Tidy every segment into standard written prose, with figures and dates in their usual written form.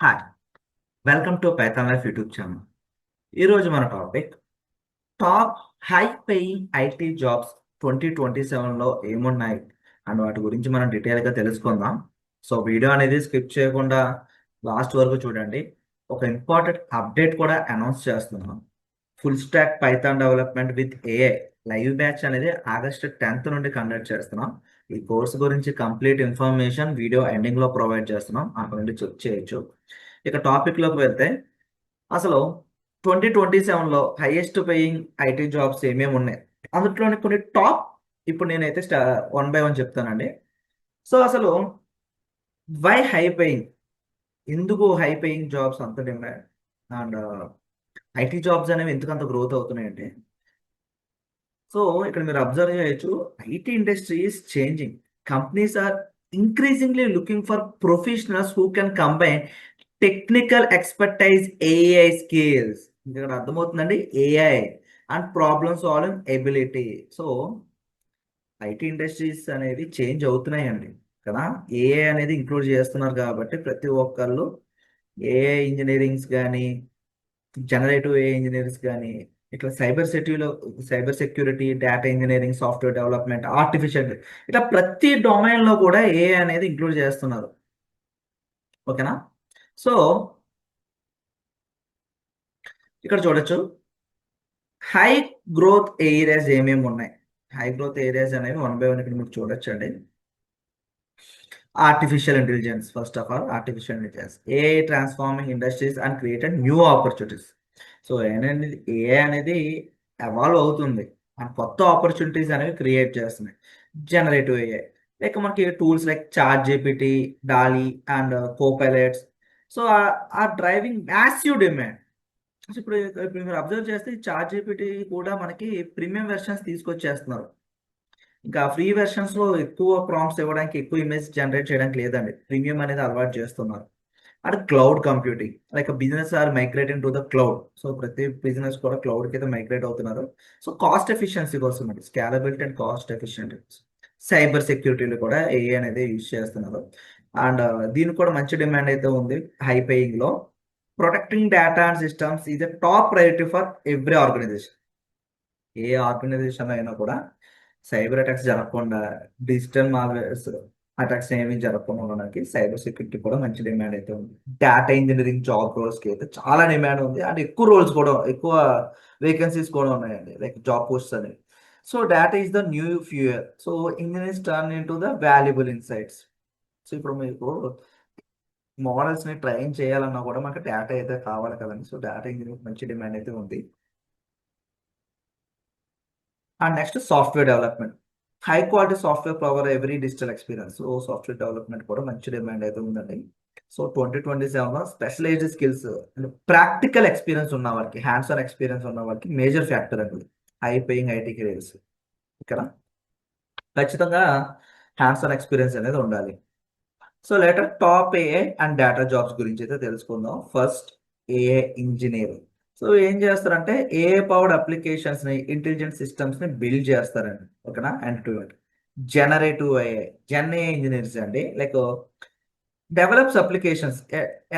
Hi, welcome to Python life YouTube channel. ఈరోజు మన topic top high paying IT jobs 2027లో ఏమున్నాయి and వాటి గురించి మనం డీటెయిల్గా తెలుసుకుందాం. సో వీడియో అనేది స్కిప్ చేయకుండా లాస్ట్ వరకు చూడండి. ఒక ఇంపార్టెంట్ అప్డేట్ కూడా అనౌన్స్ చేస్తున్నాం. Full stack Python development with AI live batch అనేది ఆగస్ట్ 10th నుండి కండక్ట్ చేస్తున్నాం. ఈ కోర్సు గురించి కంప్లీట్ ఇన్ఫర్మేషన్ వీడియో ఎండింగ్లో ప్రొవైడ్ చేస్తున్నాం, అక్కడ నుండి చెక్ చేయొచ్చు. ఇక టాపిక్లోకి వెళ్తే అసలు 2027లో హైయెస్ట్ పేయింగ్ ఐటీ జాబ్స్ ఏమేమి ఉన్నాయి, అందులోని కొన్ని టాప్ ఇప్పుడు నేనైతే వన్ బై వన్ చెప్తానండి. సో అసలు వై హై పేయింగ్, ఎందుకు హై పేయింగ్ జాబ్స్ అంత డిమాండ్ అండ్ ఐటీ జాబ్స్ అనేవి ఎందుకంత గ్రోత్ అవుతున్నాయంటే, సో ఇక్కడ మీరు అబ్జర్వ్ చేయొచ్చు, IT industry is changing. Companies are increasingly looking for professionals who can combine technical expertise AI skills. ఇక్కడ అర్థమవుతుందండి, AI and problem solving ability. So IT industries అనేవి change అవుతున్నాయండి కదా. ఏఐ అనేది ఇంక్లూడ్ చేస్తున్నారు కాబట్టి ప్రతి ఒక్కళ్ళు ఏఐ ఇంజనీరింగ్స్ కానీ, జనరేటివ్ ఏఐ ఇంజనీర్స్ కానీ, ఇట్లా cyber security, data engineering, software development, artificial, ఇట్లా ప్రతి డొమైన్లో కూడా ఏఐ అనేది ఇంక్లూడ్ చేస్తున్నారు. ఓకేనా. సో ఇక్కడ చూడొచ్చు హై గ్రోత్ ఏరియాస్ ఏమేమి ఉన్నాయి. హై గ్రోత్ ఏరియాస్ అనేవి వన్ బై వన్ ఇక్కడ మీకు చూడొచ్చు అండి. Artificial intelligence, first of all artificial intelligence, AI transforming industries and created new opportunities. So AI అనేది ఎవాల్వ్ అవుతుంది అండ్ కొత్త ఆపర్చునిటీస్ అనేవి క్రియేట్ చేస్తున్నాయి. జనరేటివ్ ఏఐ లైక్ మనకి tools like chat GPT, DALLE and copilots, so are driving massive demand. ఇప్పుడు మీరు observe చేస్తే chat GPT కూడా మనకి ప్రీమియం వెర్షన్స్ తీసుకొచ్చేస్తున్నారు. ఇంకా ఫ్రీ వెర్షన్స్ లో ఎక్కువ ప్రాంప్ట్స్ ఇవ్వడానికి, ఎక్కువ ఇమేజ్ జనరేట్ చేయడానికి లేదండి, ప్రీమియం అనేది అలవాటు చేస్తున్నారు. And cloud computing like business are migrating to the cloud. So ప్రతి బిజినెస్ కూడా క్లౌడ్ కి అయితే మైగ్రేట్ అవుతున్నారు. సో కాస్ట్ ఎఫిషియన్సీ కోసం అండి, scalability and cost efficient. Cyber సెక్యూరిటీలో కూడా ఏఐ అనేది యూజ్ చేస్తున్నారు. అండ్ దీనికి కూడా మంచి డిమాండ్ అయితే ఉంది హై పేయింగ్ లో. Protecting data and systems is a top priority for every organisation. ఏ ఆర్గనైజేషన్ అయినా కూడా సైబర్ అటాక్స్ జరగకుండా, డిజిటల్ మాల్వేర్స్ అటాక్స్ ఏమి జరగకుండా ఉండడానికి సైబర్ సెక్యూరిటీ కూడా మంచి డిమాండ్ అయితే ఉంది. డేటా ఇంజనీరింగ్ జాబ్ రోల్స్ కి అయితే చాలా డిమాండ్ ఉంది అండ్ ఎక్కువ రోల్స్ కూడా, ఎక్కువ వేకెన్సీస్ కూడా ఉన్నాయండి, లైక్ జాబ్ పోస్ట్స్ అనేవి. So data is the new fuel. So engineers turn in to the valuable insights. So ఇప్పుడు మీకు మోడల్స్ ని ట్రైన్ చేయాలన్నా కూడా మనకి డేటా అయితే కావాలి కదండి. సో డేటా ఇంజనీరింగ్ మంచి డిమాండ్ అయితే ఉంది. And next software development, high quality software power every digital experience. So software development కూడా మంచి డిమాండ్ అయితే ఉందండి. సో 2027లో specialized skills and practical experience ఉన్న వారికి, హ్యాండ్స్ ఆన్ ఎక్స్పీరియన్స్ ఉన్న వారికి మేజర్ ఫ్యాక్టర్ అండి హై పేయింగ్ ఐటీ కెరీర్స్. ఇక్కడ ఖచ్చితంగా హ్యాండ్స్ ఆన్ ఎక్స్పీరియన్స్ అనేది ఉండాలి. So later top AI and data jobs గురించి అయితే తెలుసుకుందాం. First AI engineer. సో ఏం చేస్తారంటే ఏఐ పవర్డ్ అప్లికేషన్స్ ని, ఇంటెలిజెంట్ సిస్టమ్స్ ని బిల్డ్ చేస్తారండి. ఓకేనా. And two generative AI, gen AI engineers అండి, లైక్ డెవలప్స్ అప్లికేషన్స్.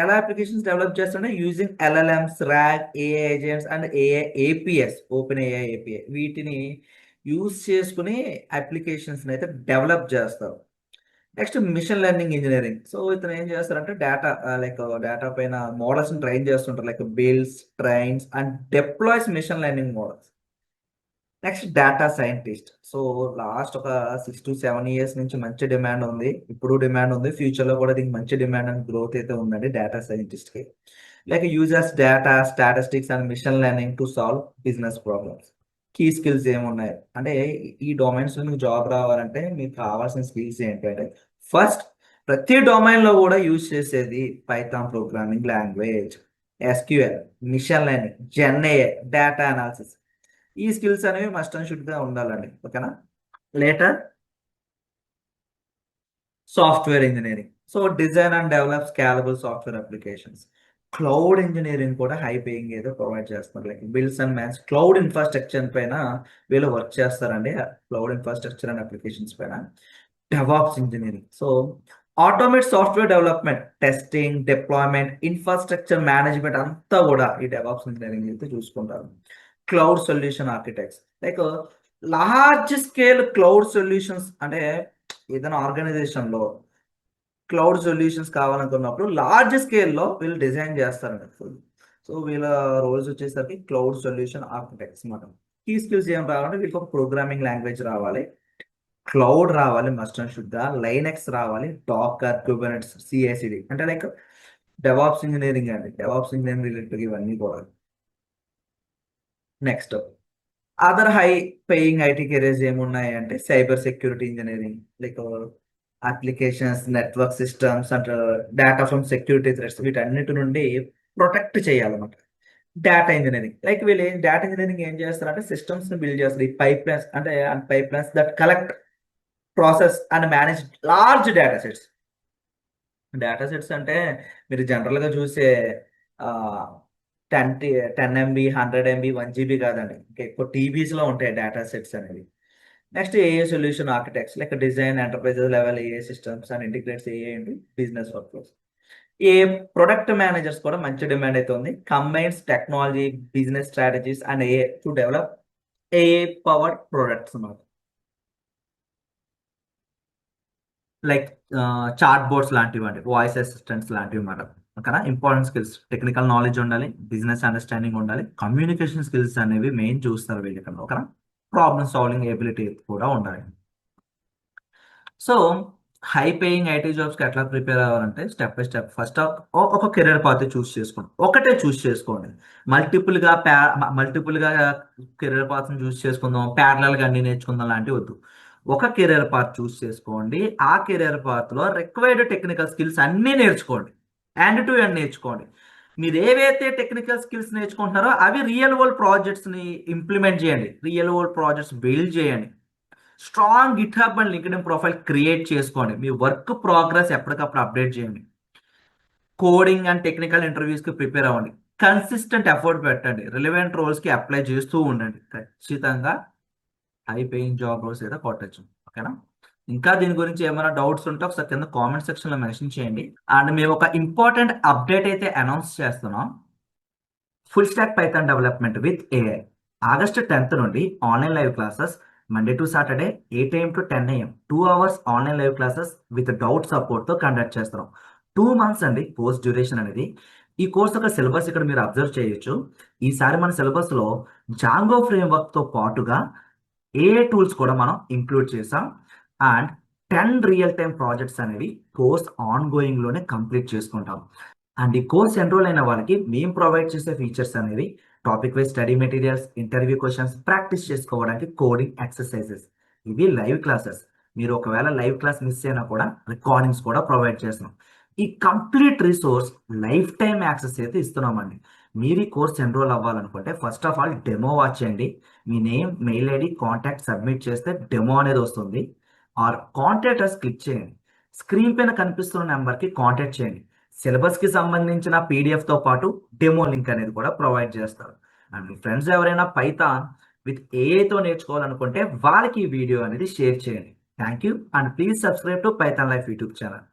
ఎలా అప్లికేషన్స్ డెవలప్ చేస్తుంటే using LLMs, RAG, AI agents and AI APIs, OpenAI API, వీటిని యూజ్ చేసుకుని అప్లికేషన్స్ అయితే డెవలప్ చేస్తారు. Next machine learning engineering. So ఇతను ఏం చేస్తారంటే డేటా, లైక్ డేటా పైన మోడల్స్ ట్రైన్ చేస్తుంటారు, like builds, trains and deploys machine learning models. Next data scientist. So last ఒక 6 to 7 years నుంచి మంచి డిమాండ్ ఉంది, ఇప్పుడు డిమాండ్ ఉంది, ఫ్యూచర్ లో కూడా దీనికి మంచి డిమాండ్ అండ్ గ్రోత్ అయితే ఉందండి డేటా సైంటిస్ట్ కి. Like users data, statistics and machine learning to solve business problems. Key skills ఏమున్నాయి అంటే, ఈ డొమైన్స్ లో మీకు జాబ్ రావాలంటే మీకు కావాల్సిన స్కిల్స్ ఏంటి అంటే, ఫస్ట్ ప్రతి డొమైన్ లో కూడా యూజ్ చేసేది Python programming language, SQL, machine learning, gen AI, data analysis. ఈ స్కిల్స్ అనేవి మస్ట్ అండ్ షుడ్ గా ఉండాలండి. ఓకేనా. Later software engineering. So design and develop scalable software applications. Cloud engineering కూడా హై పేయింగ్ ఏదో ప్రొవైడ్ చేస్తున్నారు, like builds and manages cloud infrastructure పైన వీళ్ళు వర్క్ చేస్తారండి, క్లౌడ్ ఇన్ఫ్రాస్ట్రక్చర్ అండ్ అప్లికేషన్స్ పైన. DevOps engineering. So automate software development, testing, deployment, infrastructure management అంతా కూడా ఈ డెవాప్స్ ఇంజనీరింగ్ అయితే చూసుకుంటారు. Cloud solution architects like large scale cloud solutions, అంటే ఏదైనా ఆర్గనైజేషన్లో క్లౌడ్ సొల్యూషన్స్ కావాలనుకున్నప్పుడు లార్జ్ స్కేల్లో వీళ్ళు డిజైన్ చేస్తారండి. సో వీళ్ళ రోల్స్ వచ్చేసరికి క్లౌడ్ సొల్యూషన్ ఆర్కిటెక్ట్స్ అన్నమాట. కీ స్కిల్స్ ఏం రావాలంటే వీళ్ళకి ఒక ప్రోగ్రామింగ్ లాంగ్వేజ్ రావాలి, క్లౌడ్ రావాలి మస్ట్ అండ్ షుడ్ గా, లైనెక్స్ రావాలి, డాకర్, కుబర్నెట్స్, సిఐసిడి, అంటే లైక్ డెవాప్స్ ఇంజనీరింగ్ అండి. డెవాప్స్ ఇంజనీరింగ్ రిలేటెడ్ ఇవన్నీ కూడా. Next other high paying IT careers ఏమున్నాయి అంటే cyber security engineering, like applications, network systems and data from security threats, వీటన్నిటి నుండి ప్రొటెక్ట్ చేయాలన్నమాట. డేటా ఇంజనీరింగ్ లైక్ వీళ్ళు డేటా ఇంజనీరింగ్ ఏం చేస్తారంటే సిస్టమ్స్ ని బిల్డ్ చేస్తారు. ఈ పైప్ లైన్స్ అంటే pipe lines that collect, process and manage large data sets. Data sets అంటే మీరు జనరల్గా చూసే 10 10 MB, 100 MB, 1 GB కాదండి, ఇంకా ఎక్కువ టీబీస్లో ఉంటాయి డేటా సెట్స్ అనేవి. నెక్స్ట్ ఏఏ solution architects like design enterprise level ఏఏ సిస్టమ్స్ అండ్ ఇంటిగ్రేట్స్ ఏఏ అండి బిజినెస్ వర్క్ ఫ్లోస్. ఏ ప్రొడక్ట్ మేనేజర్స్ కూడా మంచి డిమాండ్ అయితే ఉంది. Combines technology, business strategies and A to develop a powered products అన్నమాట. లైక్ చాట్ బోర్డ్స్ లాంటివి అండి, వాయిస్ అసిస్టెంట్స్ లాంటివి అన్నమాట. ఓకేనా. ఇంపార్టెంట్ స్కిల్స్ టెక్నికల్ నాలెడ్జ్ ఉండాలి, బిజినెస్ అండర్స్టాండింగ్ ఉండాలి, కమ్యూనికేషన్ స్కిల్స్ అనేవి మెయిన్ చూస్తారు వీళ్ళకన్నా. ఓకేనా. ప్రాబ్లమ్ సాల్వింగ్ ఎబిలిటీ కూడా ఉండాలి. సో హై పేయింగ్ ఐటీ జాబ్స్కి ఎట్లా ప్రిపేర్ అవ్వాలంటే స్టెప్ బై స్టెప్ ఫస్ట్ ఒక కెరీర్ పాత్ చూస్ చేసుకోండి. ఒకటే చూస్ చేసుకోండి. మల్టిపుల్గా మల్టిపుల్గా కెరీర్ పాత్ని చూస్ చేసుకుందాం, ప్యారలల్గా అన్ని నేర్చుకుందాం లాంటివి వద్దు. ఒక కెరీర్ పాత్ చూస్ చేసుకోండి. ఆ కెరీర్ పాత్లో రిక్వైర్డ్ టెక్నికల్ స్కిల్స్ అన్నీ నేర్చుకోండి. ఎండ్ టు ఎండ్ నేర్చుకోండి. మీరు ఏవైతే టెక్నికల్ స్కిల్స్ నేర్చుకుంటున్నారో అవి రియల్ వరల్డ్ ప్రాజెక్ట్స్ని ఇంప్లిమెంట్ చేయండి, రియల్ వరల్డ్ ప్రాజెక్ట్స్ బిల్డ్ చేయండి. Strong Git hub and LinkedIn profile create చేసుకోండి. మీ వర్క్ ప్రోగ్రెస్ ఎప్పటికప్పుడు అప్డేట్ చేయండి. కోడింగ్ అండ్ టెక్నికల్ ఇంటర్వ్యూస్కి ప్రిపేర్ అవ్వండి. కన్సిస్టెంట్ ఎఫర్ట్ పెట్టండి. రిలవెంట్ రోల్స్కి అప్లై చేస్తూ ఉండండి. ఖచ్చితంగా హై పేయింగ్ జాబ్ రోల్స్ అయితే కొట్టచ్చు. ఓకేనా. ఇంకా దీని గురించి ఏమైనా డౌట్స్ ఉంటే ఒకసారి కింద కామెంట్ సెక్షన్లో మెన్షన్ చేయండి. అండ్ మేము ఒక ఇంపార్టెంట్ అప్డేట్ అయితే అనౌన్స్ చేస్తున్నాం. Full stack Python development with AI August 10th నుండి online live classes, Monday to Saturday 8 AM to 10 AM 2 hours online live classes with doubt సపోర్ట్తో కండక్ట్ చేస్తున్నాం. 2 months అండి కోర్స్ డ్యూరేషన్ అనేది. ఈ కోర్స్ యొక్క syllabus ఇక్కడ మీరు అబ్జర్వ్ చేయొచ్చు. ఈసారి మన సిలబస్లో జాంగో ఫ్రేమ్వర్క్తో పాటుగా ఏఐ టూల్స్ కూడా మనం ఇంక్లూడ్ చేసాం. అండ్ 10 రియల్ టైమ్ ప్రాజెక్ట్స్ అనేవి కోర్స్ ఆన్ గోయింగ్లోనే కంప్లీట్ చేసుకుంటాం. అండ్ ఈ కోర్స్ ఎన్రోల్ అయిన వాళ్ళకి మేము ప్రొవైడ్ చేసే ఫీచర్స్ అనేవి topic wise study materials, interview questions, practice చేసుకోవడానికి కోడింగ్ ఎక్సర్సైజెస్. ఇవి లైవ్ క్లాసెస్. మీరు ఒకవేళ లైవ్ క్లాస్ మిస్ అయినా కూడా రికార్డింగ్స్ కూడా ప్రొవైడ్ చేస్తున్నాం. ఈ complete resource life time access అయితే ఇస్తున్నామండి. మీరు ఈ కోర్స్ ఎన్రోల్ అవ్వాలనుకుంటే first of all demo watch చేయండి. మీ name, mail ID, contact submit చేస్తే డెమో అనేది వస్తుంది. ఆర్ కాంటాక్ట్ అస్ క్లిక్ చేయండి. స్క్రీన్ పైన కనిపిస్తున్న నెంబర్కి కాంటాక్ట్ చేయండి. సిలబస్కి సంబంధించిన పీడిఎఫ్తో పాటు డెమో లింక్ అనేది కూడా ప్రొవైడ్ చేస్తారు. అండ్ మీ ఫ్రెండ్స్ ఎవరైనా పైథాన్ విత్ ఏఐతో నేర్చుకోవాలనుకుంటే వాళ్ళకి ఈ వీడియో అనేది షేర్ చేయండి. Thank you and please subscribe to Python life YouTube channel.